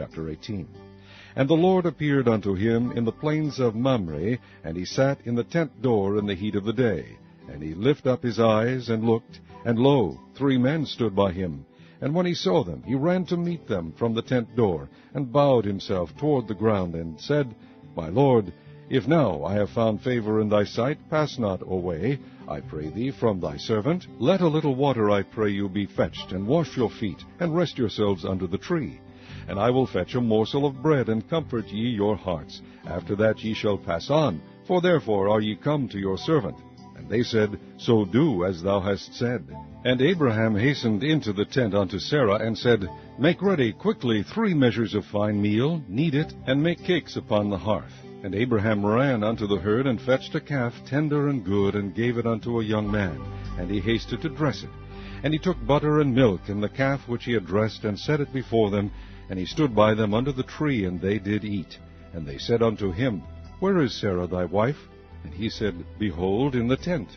chapter 18. And the Lord appeared unto him in the plains of Mamre, and he sat in the tent door in the heat of the day. And he lifted up his eyes, and looked, and lo, 3 men stood by him. And when he saw them, he ran to meet them from the tent door, and bowed himself toward the ground, and said, My Lord, if now I have found favor in thy sight, pass not away, I pray thee, from thy servant. Let a little water, I pray you, be fetched, and wash your feet, and rest yourselves under the tree. And I will fetch a morsel of bread, and comfort ye your hearts. After that ye shall pass on, for therefore are ye come to your servant. And they said, So do as thou hast said. And Abraham hastened into the tent unto Sarah, and said, Make ready quickly 3 measures of fine meal, knead it, and make cakes upon the hearth. And Abraham ran unto the herd, and fetched a calf tender and good, and gave it unto a young man. And he hasted to dress it. And he took butter and milk, and the calf which he had dressed, and set it before them. And he stood by them under the tree, and they did eat. And they said unto him, Where is Sarah thy wife? And he said, Behold, in the tent.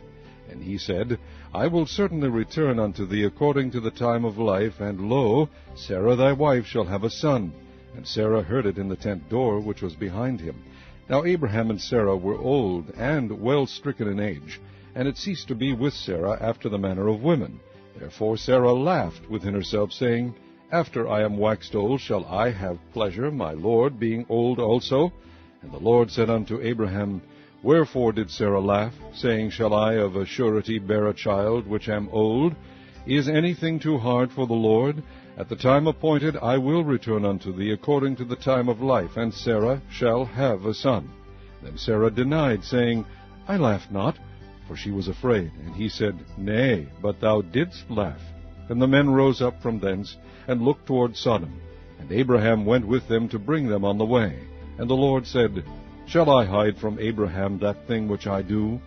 And he said, I will certainly return unto thee according to the time of life, and lo, Sarah thy wife shall have a son. And Sarah heard it in the tent door which was behind him. Now Abraham and Sarah were old, and well stricken in age, and it ceased to be with Sarah after the manner of women. Therefore Sarah laughed within herself, saying, After I am waxed old, shall I have pleasure, my Lord, being old also? And the Lord said unto Abraham, Wherefore did Sarah laugh, saying, Shall I of a surety bear a child, which am old? Is anything too hard for the Lord? At the time appointed I will return unto thee according to the time of life, and Sarah shall have a son. Then Sarah denied, saying, I laughed not, for she was afraid. And he said, Nay, but thou didst laugh. And the men rose up from thence, and looked toward Sodom. And Abraham went with them to bring them on the way. And the Lord said, Shall I hide from Abraham that thing which I do?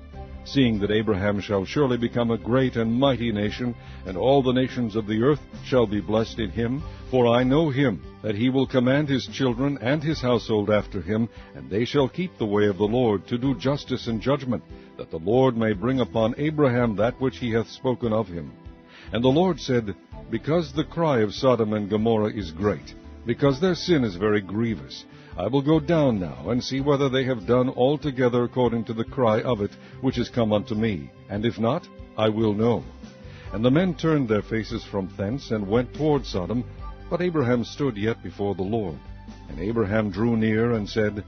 Seeing that Abraham shall surely become a great and mighty nation, and all the nations of the earth shall be blessed in him. For I know him, that he will command his children and his household after him, and they shall keep the way of the Lord, to do justice and judgment, that the Lord may bring upon Abraham that which he hath spoken of him. And the Lord said, Because the cry of Sodom and Gomorrah is great, because their sin is very grievous, I will go down now, and see whether they have done altogether according to the cry of it, which is come unto me. And if not, I will know. And the men turned their faces from thence, and went toward Sodom. But Abraham stood yet before the Lord. And Abraham drew near, and said,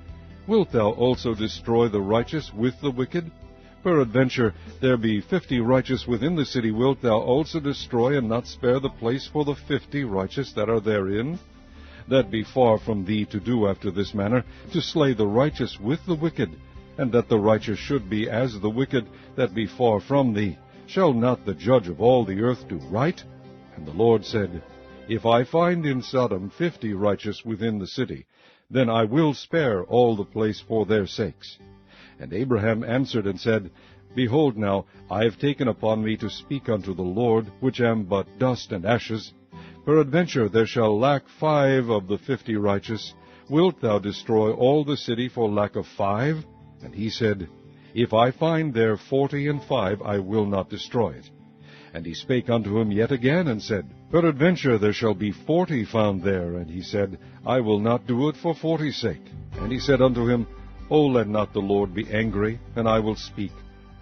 Wilt thou also destroy the righteous with the wicked? Peradventure there be 50 righteous within the city. Wilt thou also destroy, and not spare the place for the 50 righteous that are therein? That be far from thee to do after this manner, to slay the righteous with the wicked, and that the righteous should be as the wicked, that be far from thee. Shall not the judge of all the earth do right? And the Lord said, If I find in Sodom 50 righteous within the city, then I will spare all the place for their sakes. And Abraham answered and said, Behold now, I have taken upon me to speak unto the Lord, which am but dust and ashes. Peradventure there shall lack 5 of the 50 righteous. Wilt thou destroy all the city for lack of 5? And he said, If I find there 45, I will not destroy it. And he spake unto him yet again, and said, Peradventure there shall be 40 found there. And he said, I will not do it for 40's sake. And he said unto him, O let not the Lord be angry, and I will speak.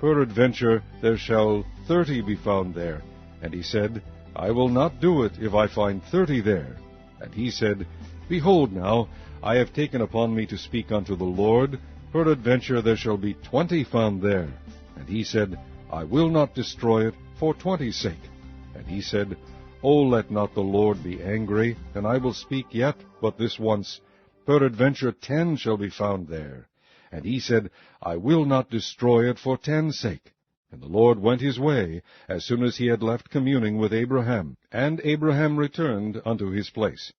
Peradventure there shall 30 be found there. And he said, I will not do it if I find 30 there. And he said, Behold now, I have taken upon me to speak unto the Lord. Peradventure there shall be 20 found there. And he said, I will not destroy it for 20's sake. And he said, O let not the Lord be angry, and I will speak yet but this once. Peradventure 10 shall be found there. And he said, I will not destroy it for 10's sake. And the Lord went his way, as soon as he had left communing with Abraham. And Abraham returned unto his place.